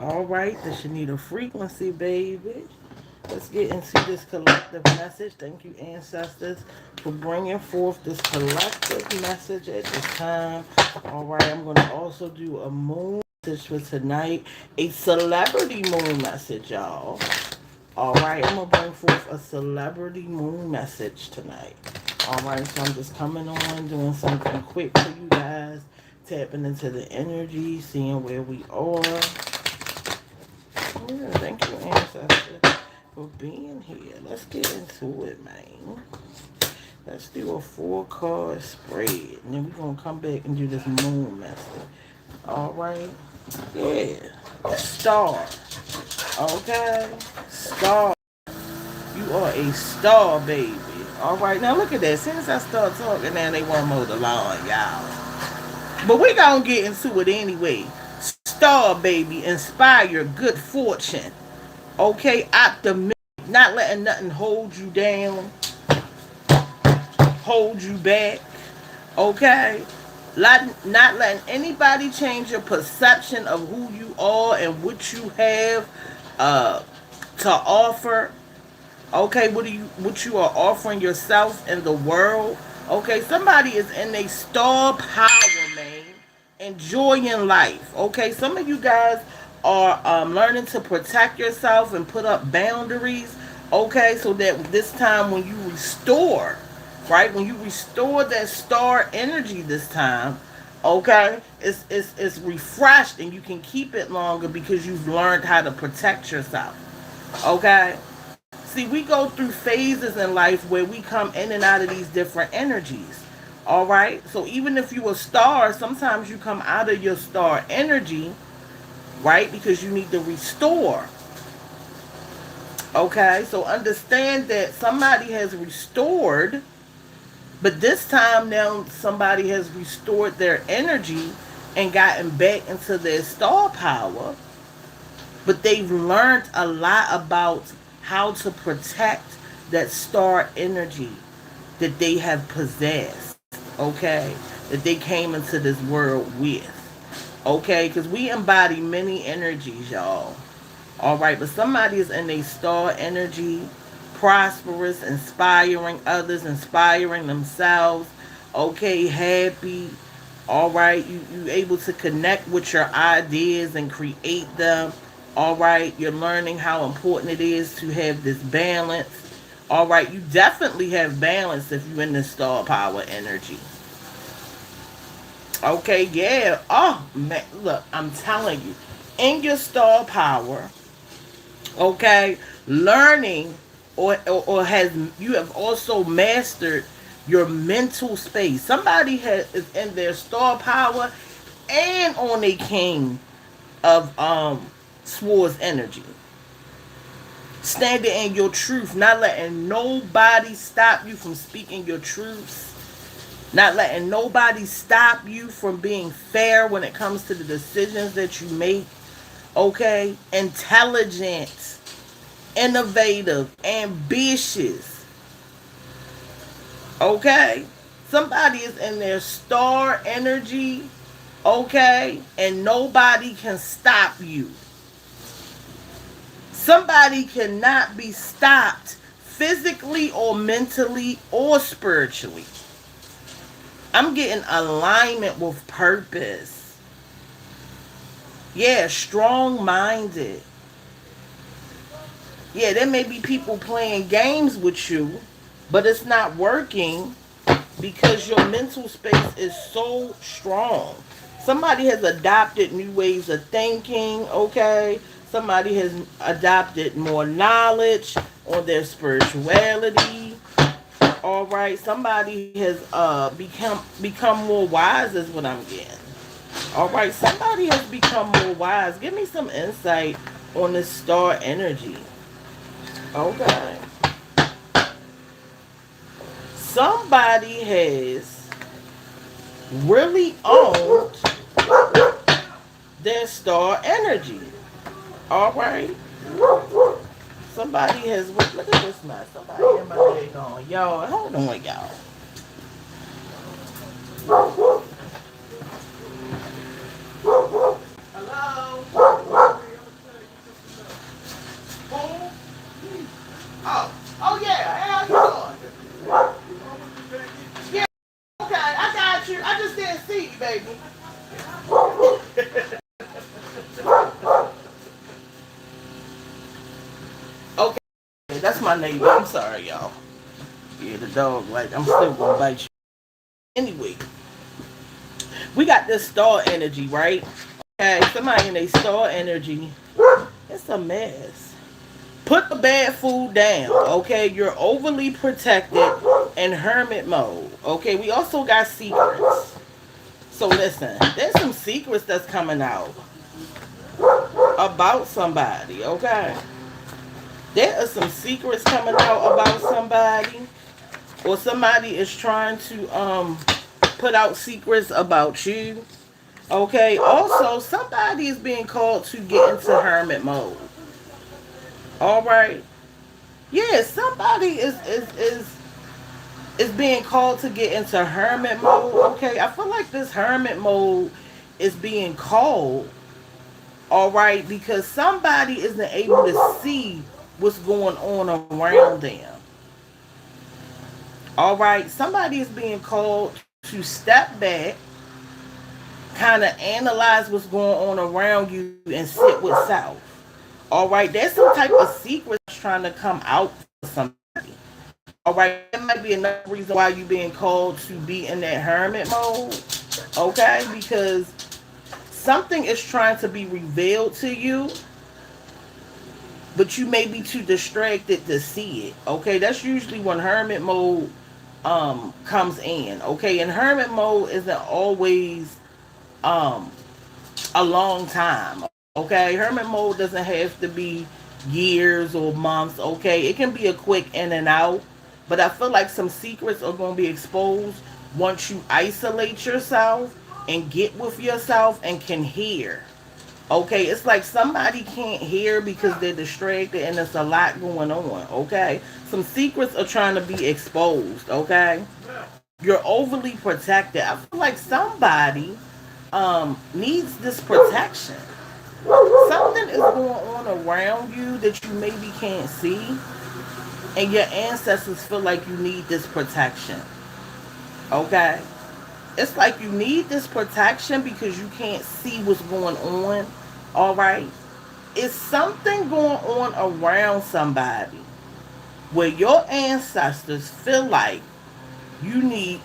All right, the Shenita frequency, baby. Let's get into this collective message. Thank you, ancestors, for bringing forth this collective message at this time. All right, I'm going to also do a moon message for tonight, a celebrity moon message, y'all. All right, I'm going to bring forth a celebrity moon message tonight. All right, so I'm just coming on, doing something quick for you guys, tapping into the energy, seeing where we are. Yeah, thank you, ancestors, for being here. Let's get into it, man. Let's do a 4 card spread. And then we're going to come back and do this moon method. All right? Yeah. Star. Okay? Star. You are a star, baby. All right? Now look at that. Since I start talking, now they want more the law, y'all. But we going to get into it anyway. Star, baby. Inspire good fortune. Okay? Optimistic. Not letting nothing hold you down, hold you back. Okay? Not letting anybody change your perception of who you are and what you have uh, to offer. Okay, what you are offering yourself in the world. Okay, somebody is in a star power, man, enjoying life. Okay, some of you guys are learning to protect yourself and put up boundaries. Okay, so that this time when you restore, right, when you restore that star energy this time, okay, it's refreshed and you can keep it longer because you've learned how to protect yourself. Okay. See, we go through phases in life where we come in and out of these different energies. All right. So even if you a star, sometimes you come out of your star energy, right? Because you need to restore. Okay. So understand that somebody has restored, but this time now somebody has restored their energy and gotten back into their star power, but they've learned a lot about how to protect that star energy that they have possessed, okay, that they came into this world with, okay, because we embody many energies, y'all. All right, but somebody is in a star energy, prosperous, inspiring others, inspiring themselves, okay, happy. All right, you able to connect with your ideas and create them. All right, you're learning how important it is to have this balance. All right, you definitely have balance if you're in the star power energy. Okay, yeah. Oh man, look, I'm telling you, in your star power, okay, learning or has you have also mastered your mental space. Somebody is in their star power and on a king of swords energy, standing in your truth, not letting nobody stop you from speaking your truths, not letting nobody stop you from being fair when it comes to the decisions that you make. Okay, intelligent, innovative, ambitious. Okay? Somebody is in their star energy, okay? And nobody can stop you. Somebody cannot be stopped physically or mentally or spiritually. I'm getting alignment with purpose. Yeah, strong minded. Yeah, there may be people playing games with you, but it's not working because your mental space is so strong. Somebody has adopted new ways of thinking, okay? Somebody has adopted more knowledge on their spirituality. All right. Somebody has become more wise is what I'm getting. All right. Somebody has become more wise. Give me some insight on this star energy. Okay. Somebody has really owned their star energy. All right. Somebody has look at this mess. Somebody in my leg on. Y'all, hold on, y'all. Hello? my neighbor. I'm sorry, y'all. Yeah, the dog, like, I'm still gonna bite you. Anyway, we got this star energy, right? Okay, somebody in a star energy. It's a mess. Put the bad food down, okay? You're overly protected in hermit mode, okay? We also got secrets. So listen, there's some secrets that's coming out about somebody, okay? There are some secrets coming out about somebody, or somebody is trying to put out secrets about you. Okay. Also, somebody is being called to get into hermit mode. All right. Yeah, somebody is being called to get into hermit mode. Okay. I feel like this hermit mode is being called. All right, because somebody isn't able to see what's going on around them. All right, somebody is being called to step back, kind of analyze what's going on around you and sit with self. All right, there's some type of secrets trying to come out for somebody. All right, that might be another reason why you're being called to be in that hermit mode. Okay, because something is trying to be revealed to you, but you may be too distracted to see it. Okay, that's usually when hermit mode comes in. Okay, and hermit mode isn't always um a long time. Okay, hermit mode doesn't have to be years or months. Okay, it can be a quick in and out, but I feel like some secrets are going to be exposed once you isolate yourself and get with yourself and can hear. Okay, it's like somebody can't hear because they're distracted and there's a lot going on. Okay, some secrets are trying to be exposed. Okay, you're overly protected. I feel like somebody needs this protection. Something is going on around you that you maybe can't see, and your ancestors feel like you need this protection. Okay, it's like you need this protection because you can't see what's going on. All right, it's something going on around somebody where your ancestors feel like you need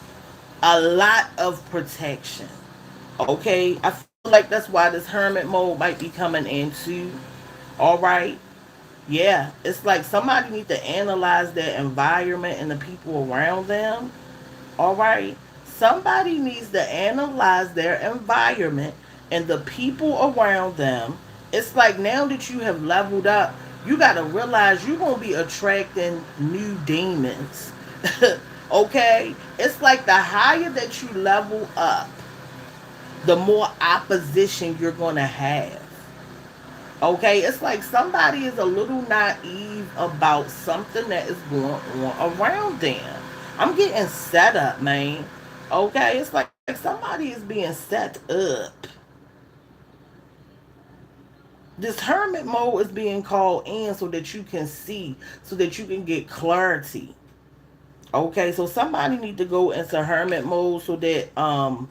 a lot of protection. Okay, I feel like that's why this hermit mode might be coming into. All right, yeah, it's like somebody needs to analyze their environment and the people around them. All right, somebody needs to analyze their environment and the people around them. It's like now that you have leveled up, you got to realize you're going to be attracting new demons. Okay, it's like the higher that you level up, the more opposition you're going to have. Okay, it's like somebody is a little naive about something that is going on around them. I'm getting set up, man. Okay, it's like somebody is being set up. This hermit mode is being called in so that you can see, so that you can get clarity. Okay, so somebody need to go into hermit mode so that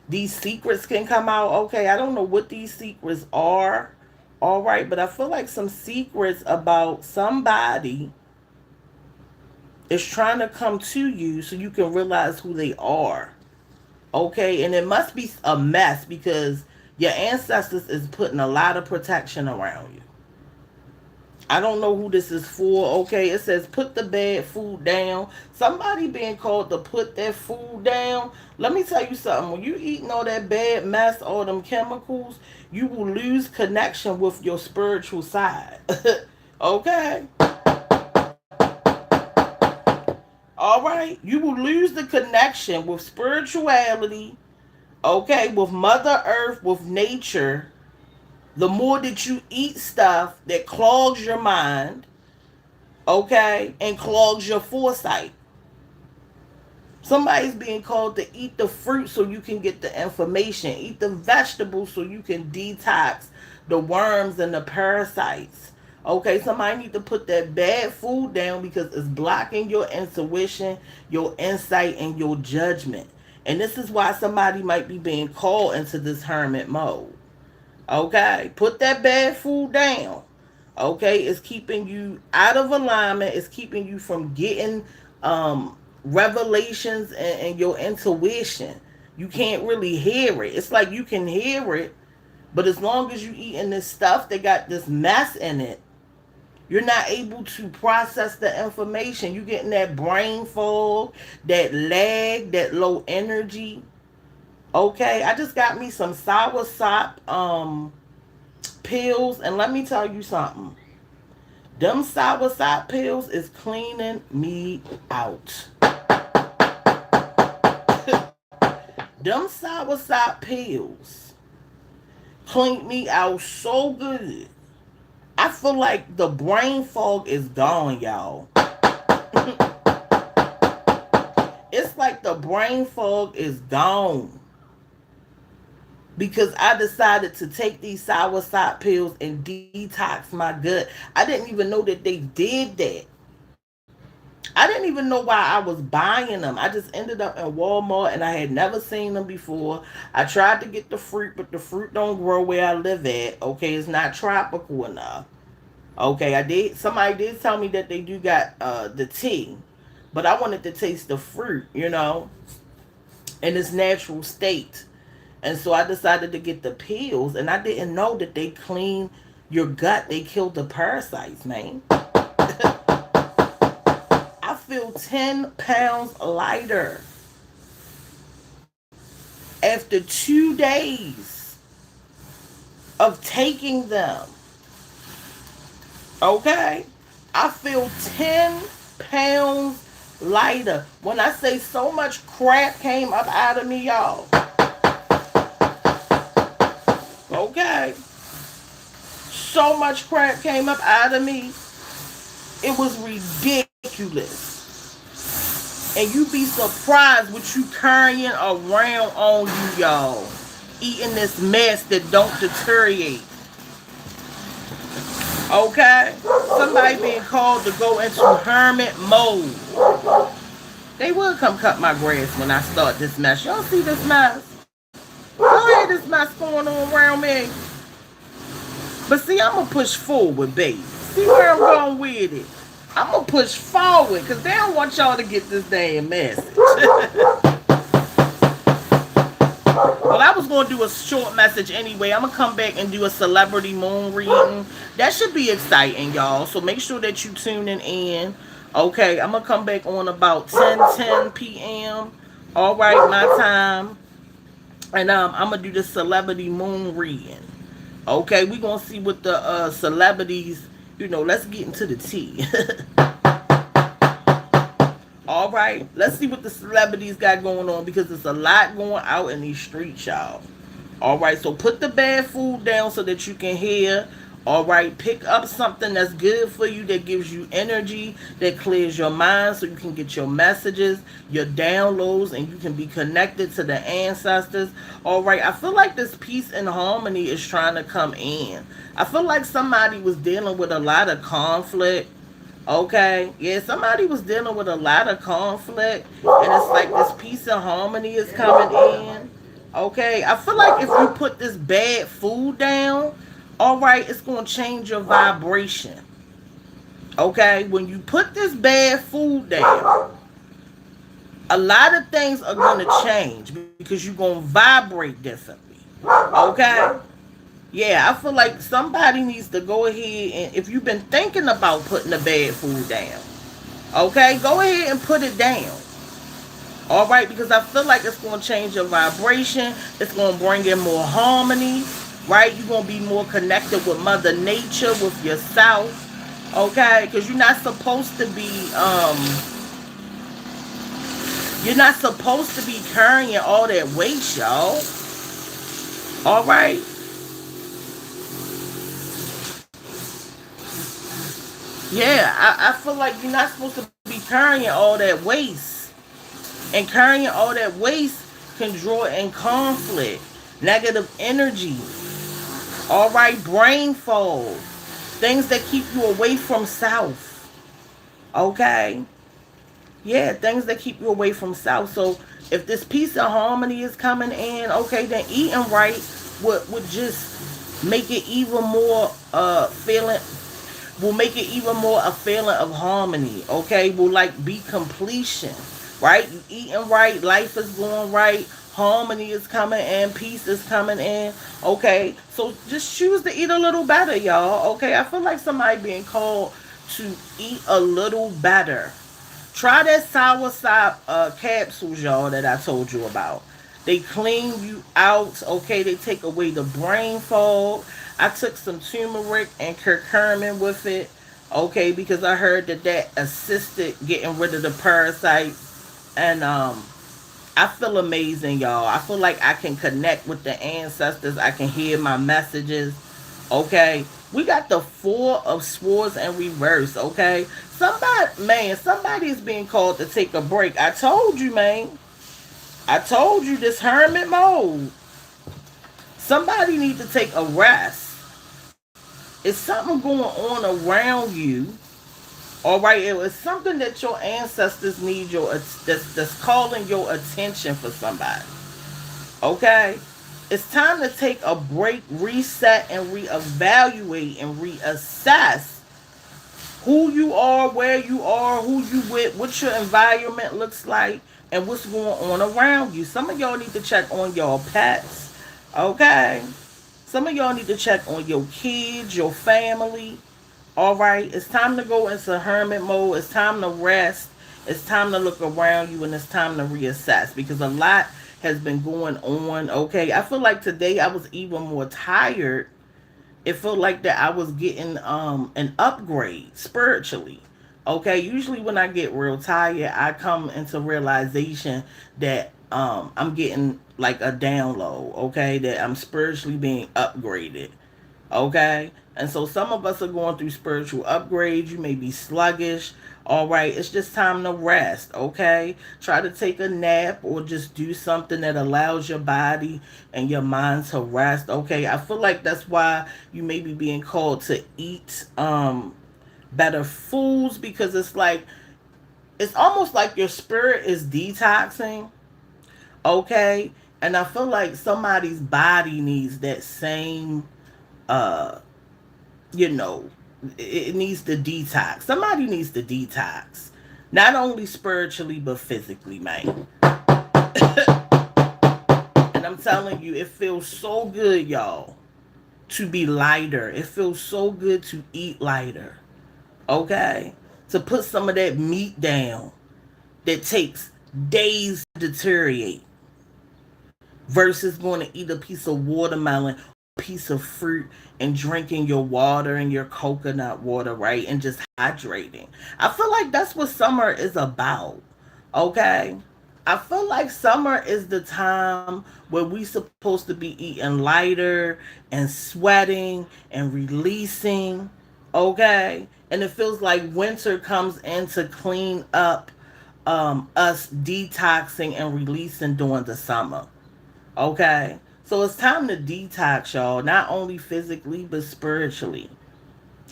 these secrets can come out. Okay, I don't know what these secrets are. All right, but I feel like some secrets about somebody is trying to come to you so you can realize who they are. Okay, and it must be a mess because your ancestors is putting a lot of protection around you. I don't know who this is for. Okay, it says put the bad food down. Somebody being called to put that food down. Let me tell you something. When you eating all that bad mess, all them chemicals, you will lose connection with your spiritual side. Okay, all right. You will lose the connection with spirituality. Okay, with Mother Earth, with nature. The more that you eat stuff that clogs your mind, okay, and clogs your foresight. Somebody's being called to eat the fruit so you can get the information, eat the vegetables so you can detox the worms and the parasites. Okay, somebody need to put that bad food down because it's blocking your intuition, your insight, and your judgment. And this is why somebody might be being called into this hermit mode. Okay, put that bad food down. Okay, it's keeping you out of alignment. It's keeping you from getting revelations and your intuition. You can't really hear it. It's like you can hear it, but as long as you eating this stuff that got this mess in it, you're not able to process the information. You getting that brain fog, that lag, that low energy. Okay, I just got me some sour sop pills, and let me tell you something. Them sour sop pills is cleaning me out. Them sour sop pills cleaned me out so good. I feel like the brain fog is gone, y'all. It's like the brain fog is gone. Because I decided to take these sour sop pills and detox my gut. I didn't even know that they did that. I didn't even know why I was buying them. I just ended up in Walmart and I had never seen them before. I tried to get the fruit, but the fruit don't grow where I live at. Okay, it's not tropical enough. Okay, I did. Somebody did tell me that they do got the tea, but I wanted to taste the fruit, in its natural state. And so I decided to get the pills, and I didn't know that they clean your gut. They kill the parasites, man. I feel 10 pounds lighter after 2 days of taking them. Okay? I feel 10 pounds lighter. When I say so much crap came up out of me, y'all. Okay? So much crap came up out of me. It was ridiculous. And you be surprised what you carrying around on you, y'all. Eating this mess that don't deteriorate. Okay? Somebody being called to go into hermit mode. They will come cut my grass when I start this mess. Y'all see this mess? Y'all hear this mess going on around me? But see, I'm going to push forward, baby. See where I'm going with it? I'm going to push forward because they don't want y'all to get this damn message. Well, I was going to do a short message anyway. I'm going to come back and do a celebrity moon reading. That should be exciting, y'all. So make sure that you tuning in. Okay, I'm going to come back on about 10 p.m. All right, my time. And I'm going to do the celebrity moon reading. Okay, we're going to see what the celebrities, let's get into the tea. All right, let's see what the celebrities got going on because there's a lot going out in these streets, y'all. All right, so put the bad food down so that you can hear. All right, pick up something that's good for you, that gives you energy, that clears your mind so you can get your messages, your downloads, and you can be connected to the ancestors. All right, I feel like this peace and harmony is trying to come in. I feel like somebody was dealing with a lot of conflict. Okay, yeah, somebody was dealing with a lot of conflict, and it's like this peace and harmony is coming in. Okay, I feel like if you put this bad food down, all right, it's going to change your vibration. Okay, when you put this bad food down, a lot of things are going to change because you're going to vibrate differently. Okay? Yeah, I feel like somebody needs to go ahead and if you've been thinking about putting the bad food down, okay, go ahead and put it down. All right, because I feel like it's going to change your vibration. It's going to bring in more harmony, right? You're going to be more connected with Mother Nature, with yourself, okay? Because you're not supposed to be carrying all that weight, y'all. All right? Yeah, I feel like you're not supposed to be carrying all that waste. And carrying all that waste can draw in conflict, negative energy, all right, brain fog, things that keep you away from self, okay? Yeah, things that keep you away from self. So if this peace and harmony is coming in, okay, then eating right would just make it even more will make it even more a feeling of harmony. Okay, will like be completion, right? You eating right, life is going right, harmony is coming in, peace is coming in. Okay, so just choose to eat a little better, y'all. Okay, I feel like somebody being called to eat a little better. Try that soursop capsules, y'all, that I told you about. They clean you out, okay? They take away the brain fog. I took some turmeric and curcumin with it, okay, because I heard that that assisted getting rid of the parasites. And I feel amazing, y'all. I feel like I can connect with the ancestors. I can hear my messages. Okay. We got the Four of Swords in reverse. Okay. Somebody's being called to take a break. I told you, man. I told you this hermit mode. Somebody need to take a rest. It's something going on around you. All right, it was something that your ancestors need that's calling your attention for somebody. Okay? It's time to take a break, reset, and reevaluate and reassess who you are, where you are, who you with, what your environment looks like, and what's going on around you. Some of y'all need to check on your pets. Okay? Some of y'all need to check on your kids, your family. All right, it's time to go into hermit mode. It's time to rest. It's time to look around you, and it's time to reassess because a lot has been going on. Okay, I feel like today I was even more tired. It felt like that I was getting an upgrade spiritually. Okay, usually when I get real tired, I come into realization that I'm getting like a download. Okay, that I'm spiritually being upgraded. Okay? And so some of us are going through spiritual upgrades. You may be sluggish. All right, it's just time to rest. Okay? Try to take a nap or just do something that allows your body and your mind to rest. Okay? I feel like that's why you may be being called to eat better foods because it's almost like your spirit is detoxing. Okay? And I feel like somebody's body needs that same uh you know, it needs to detox. Somebody needs to detox. Not only spiritually, but physically, man. And I'm telling you, it feels so good, y'all, to be lighter. It feels so good to eat lighter. Okay? To put some of that meat down that takes days to deteriorate versus going to eat a piece of watermelon, piece of fruit, and drinking your water and your coconut water, right? And just hydrating. I feel like that's what summer is about. Okay? I feel like summer is the time where we supposed to be eating lighter and sweating and releasing. Okay? And it feels like winter comes in to clean up us detoxing and releasing during the summer. Okay? So it's time to detox, y'all, not only physically, but spiritually.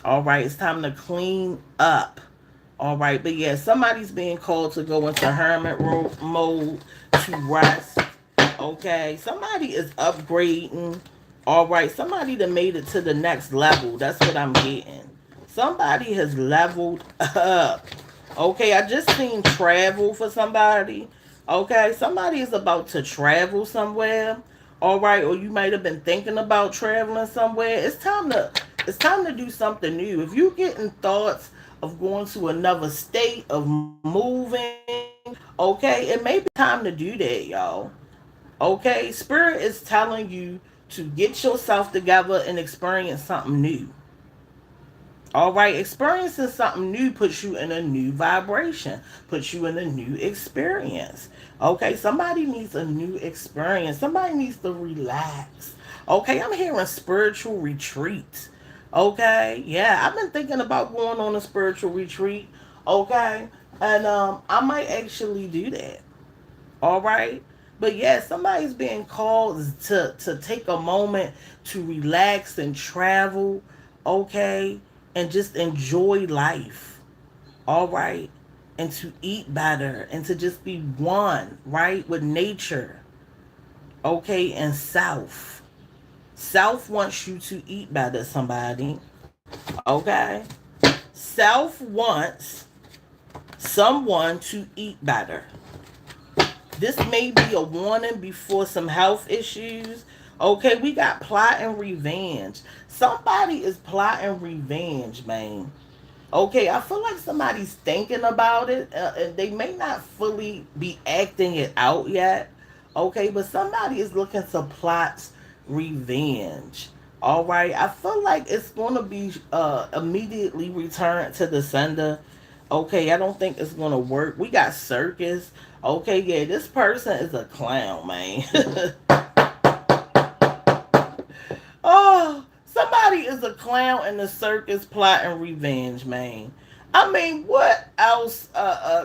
All right? It's time to clean up. All right? But yeah, somebody's being called to go into mode to rest. Okay? Somebody is upgrading. All right? Somebody that made it to the next level. That's what I'm getting. Somebody has leveled up. Okay, I just seen travel for somebody. Okay, somebody is about to travel somewhere. All right, or you might have been thinking about traveling somewhere. It's time to do something new. If you're getting thoughts of going to another state, of moving, okay, it may be time to do that, y'all. Okay, Spirit is telling you to get yourself together and experience something new. All right, experiencing something new puts you in a new vibration, puts you in a new experience. Okay, somebody needs a new experience. Somebody needs to relax. Okay, I'm hearing spiritual retreat. Okay, yeah, I've been thinking about going on a spiritual retreat. Okay, and I might actually do that. All right. But yeah, somebody's being called to take a moment to relax and travel, okay, and just enjoy life, all right, and to eat better and to just be one, right, with nature, okay, and self. Self wants you to eat better, somebody, okay. Self wants someone to eat better. This may be a warning before some health issues. Okay, we got plotting revenge. Somebody is plotting revenge, man. Okay, I feel like somebody's thinking about it. And they may not fully be acting it out yet. Okay, but somebody is looking to plot revenge. All right, I feel like it's going to be immediately returned to the sender. Okay, I don't think it's going to work. We got circus. Okay, yeah, this person is a clown, man. Oh, somebody is a clown in the circus plotting revenge, man. I mean, what else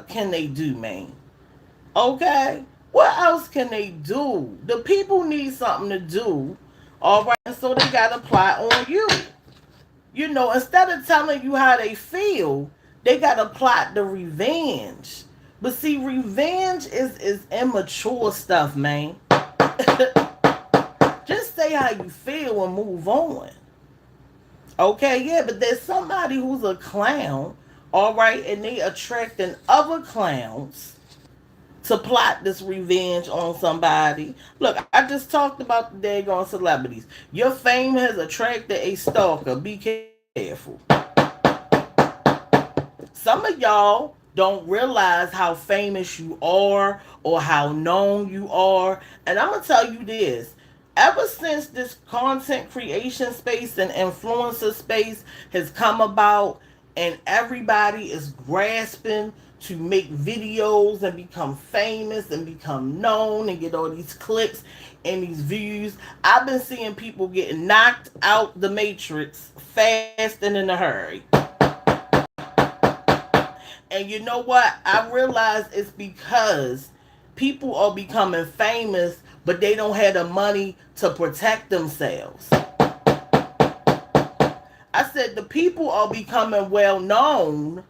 can they do, man? Okay? What else can they do? The people need something to do. All right, and so they got to plot on you. You know, instead of telling you how they feel, they got to plot the revenge. But see, revenge is immature stuff, man. Just say how you feel and move on. Okay, yeah, but there's somebody who's a clown, all right, and they attracting other clowns to plot this revenge on somebody. Look, I just talked about the daggone celebrities. Your fame has attracted a stalker. Be careful. Some of y'all don't realize how famous you are or how known you are. And I'm going to tell you this. Ever since this content creation space and influencer space has come about and everybody is grasping to make videos and become famous and become known and get all these clicks and these views, I've been seeing people getting knocked out the matrix fast and in a hurry. And you know what? I realize it's because people are becoming famous, but they don't have the money to protect themselves. I said the people are becoming well known,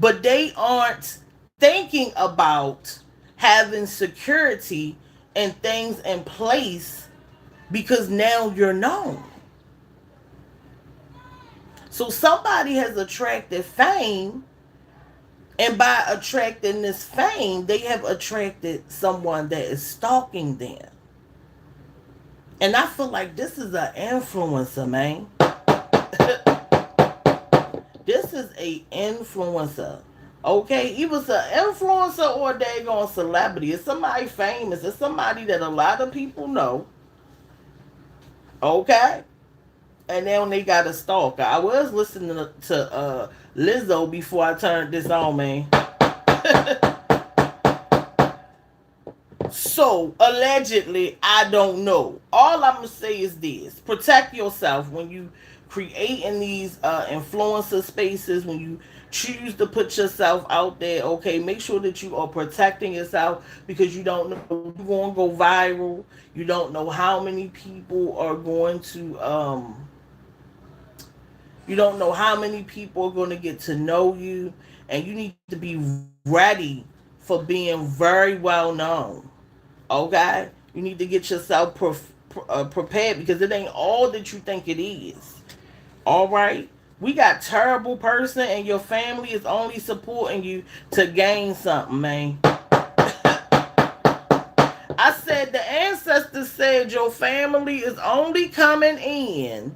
but they aren't thinking about having security and things in place because now you're known. So somebody has attracted fame, and by attracting this fame, they have attracted someone that is stalking them. And I feel like this is an influencer, man. This is a influencer. Okay, he was an influencer or a daggone celebrity. It's somebody famous. It's somebody that a lot of people know. Okay? And then they got a stalker. I was listening to Lizzo before I turned this on, man. So, allegedly, I don't know. All I'm going to say is this. Protect yourself when you create in these influencer spaces, when you choose to put yourself out there, okay? Make sure that you are protecting yourself because you don't know you're going to go viral. You don't know how many people are going to, you don't know how many people are going to get to know you. And you need to be ready for being very well known. Okay, you need to get yourself prepared because it ain't all that you think it is. All right, we got terrible person and your family is only supporting you to gain something, man. I said the ancestors said your family is only coming in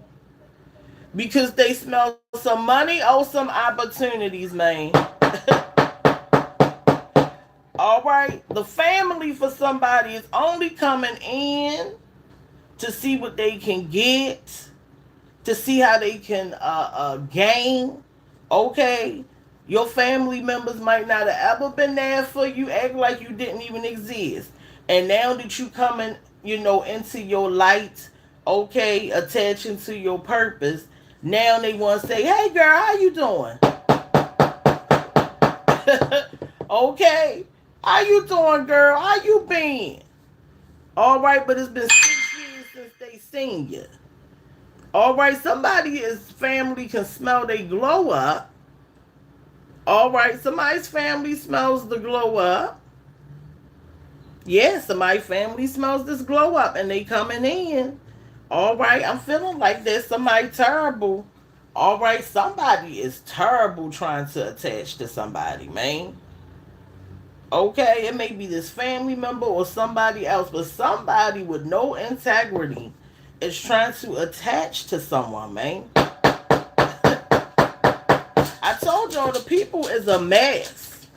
because they smell some money or some opportunities, man. All right, the family for somebody is only coming in to see what they can get, to see how they can gain. Okay, your family members might not have ever been there for you, act like you didn't even exist, and now that you coming, you know, into your light, okay, attention to your purpose. Now they want to say, "Hey, girl, how you doing?" Okay, how you doing, girl? How you been? All right, but it's been 6 years since they seen you. All right, somebody is family can smell they glow up. All right, somebody's family smells the glow up. Yeah, somebody's family smells this glow up and they coming in. All right, I'm feeling like there's somebody terrible All right, somebody is terrible trying to attach to somebody, man. Okay, it may be this family member or somebody else, but somebody with no integrity is trying to attach to someone, man. I told y'all the people is a mess.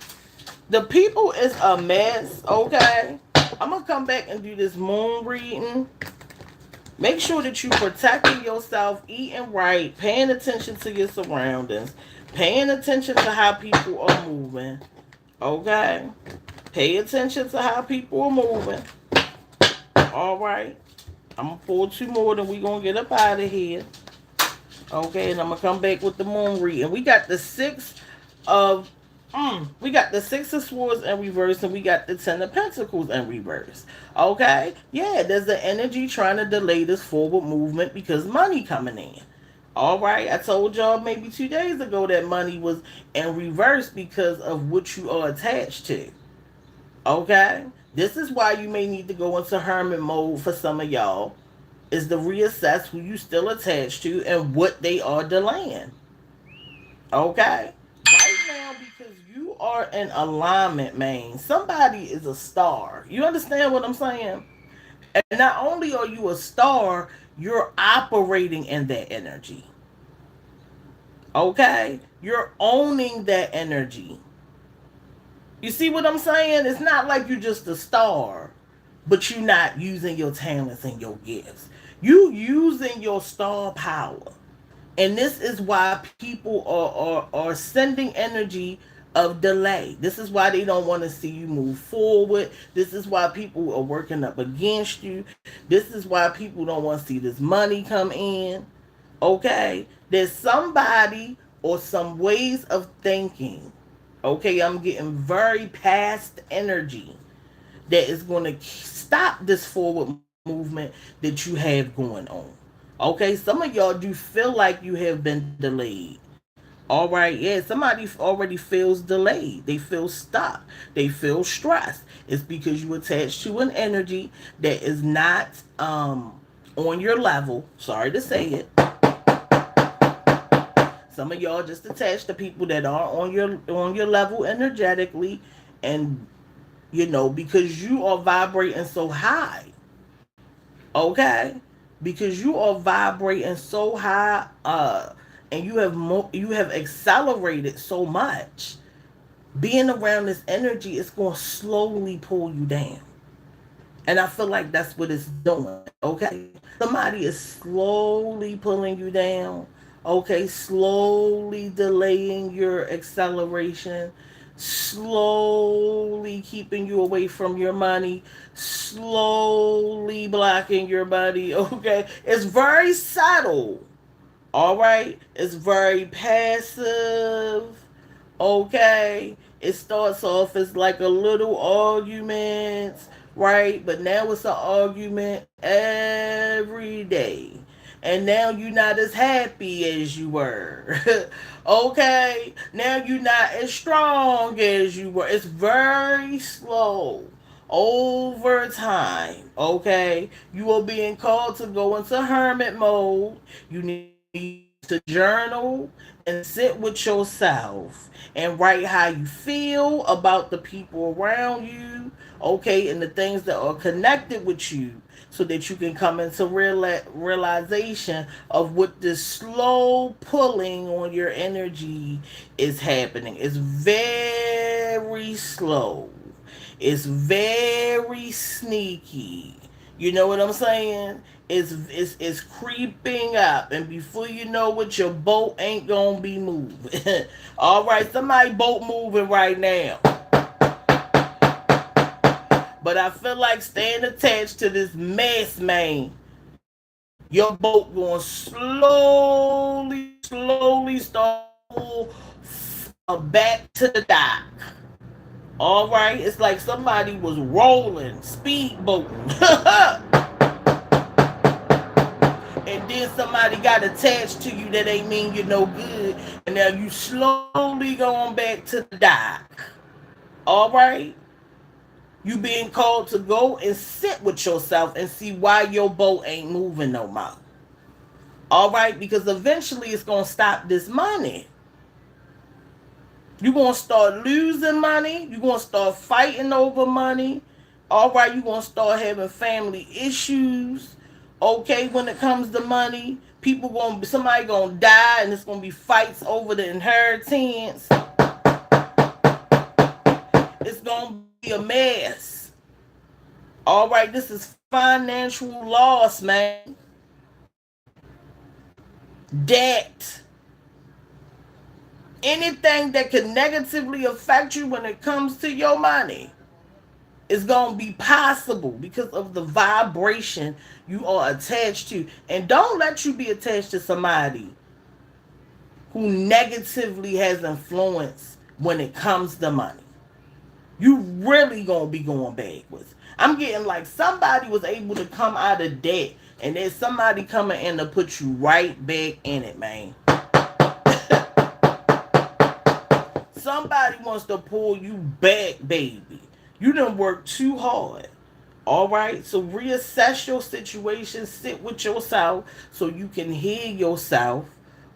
The people is a mess, okay? I'm gonna come back and do this moon reading. Make sure that you protecting yourself, eating right, paying attention to your surroundings, paying attention to how people are moving. Okay? Pay attention to how people are moving. All right. I'm gonna pull two more, then we gonna get up out of here. Okay, and I'm gonna come back with the moon reading. We got the of we got the six of swords in reverse, and we got the 10 of pentacles in reverse. Okay, yeah, there's the energy trying to delay this forward movement because money coming in. All right, I told y'all maybe 2 days ago that money was in reverse because of what you are attached to. Okay, this is why you may need to go into hermit mode for some of y'all, is to reassess who you still attached to and what they are delaying. Okay? Right now, because you are in alignment, man, somebody is a star. You understand what I'm saying? And not only are you a star, you're operating in that energy. Okay? You're owning that energy. You see what I'm saying? It's not like you're just a star, but you're not using your talents and your gifts. You using your star power. And this is why people are sending energy of delay. This is why they don't want to see you move forward. This is why people are working up against you. This is why people don't want to see this money come in. Okay? There's somebody or some ways of thinking. Okay, I'm getting very past energy that is going to stop this forward movement that you have going on. Okay, some of y'all do feel like you have been delayed. All right, yeah, somebody already feels delayed. They feel stuck. They feel stressed. It's because you attach to an energy that is not on your level. Sorry to say it. Some of y'all just attached to people that are on your level energetically, and because you are vibrating so high. Okay, because you are vibrating so high, and you have accelerated so much. Being around this energy is going to slowly pull you down. And I feel like that's what it's doing. Okay. Somebody is slowly pulling you down. Okay. Slowly delaying your acceleration. Slowly keeping you away from your money. Slowly blocking your money. Okay. It's very subtle. All right. It's very passive. Okay. It starts off as like a little argument, right? But now it's an argument every day. And now you're not as happy as you were. Okay? Now you're not as strong as you were. It's very slow over time. Okay? You are being called to go into hermit mode. You need to journal and sit with yourself and write how you feel about the people around you, okay, and the things that are connected with you, so that you can come into realization of what this slow pulling on your energy is happening. It's very slow. It's very sneaky. You know what I'm saying? It's creeping up, and before you know it, your boat ain't gonna be moving. All right, somebody boat moving right now. But I feel like staying attached to this mess, man. Your boat going slowly start to pull back to the dock. All right, it's like somebody was rolling, speedboating. And then somebody got attached to you that ain't mean you no good, and now you slowly going back to the dock. All right, you being called to go and sit with yourself and see why your boat ain't moving no more. All right, because eventually it's going to stop this money. You're going to start losing money. You're going to start fighting over money. All right, you're going to start having family issues. Okay, when it comes to money, somebody going to die and it's going to be fights over the inheritance. It's going to be a mess. All right, this is financial loss, man. Debt. Anything that can negatively affect you when it comes to your money is going to be possible because of the vibration you are attached to. And don't let you be attached to somebody who negatively has influence when it comes to money. You really going to be going backwards. I'm getting like somebody was able to come out of debt and there's somebody coming in to put you right back in it, man. Somebody wants to pull you back, baby. You done worked too hard. All right, so reassess your situation, sit with yourself so you can hear yourself.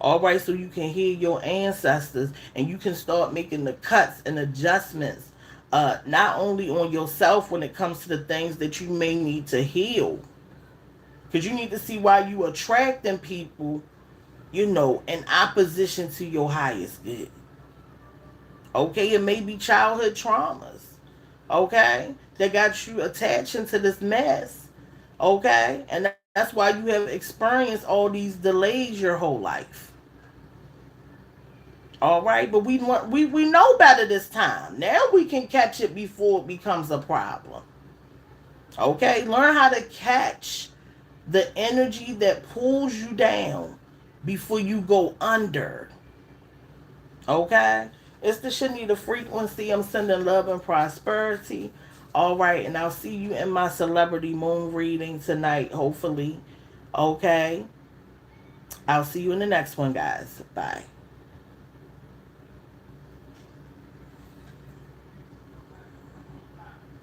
All right, so you can hear your ancestors and you can start making the cuts and adjustments, not only on yourself when it comes to the things that you may need to heal. Because you need to see why you attracting people, in opposition to your highest good. Okay, it may be childhood traumas. Okay, that got you attached into this mess. Okay, and that's why you have experienced all these delays your whole life. All right, but we know better this time. Now we can catch it before it becomes a problem. Okay, learn how to catch the energy that pulls you down before you go under. Okay? It's the Shenita frequency. I'm sending love and prosperity. All right, and I'll see you in my celebrity moon reading tonight, hopefully. Okay? I'll see you in the next one, guys. Bye.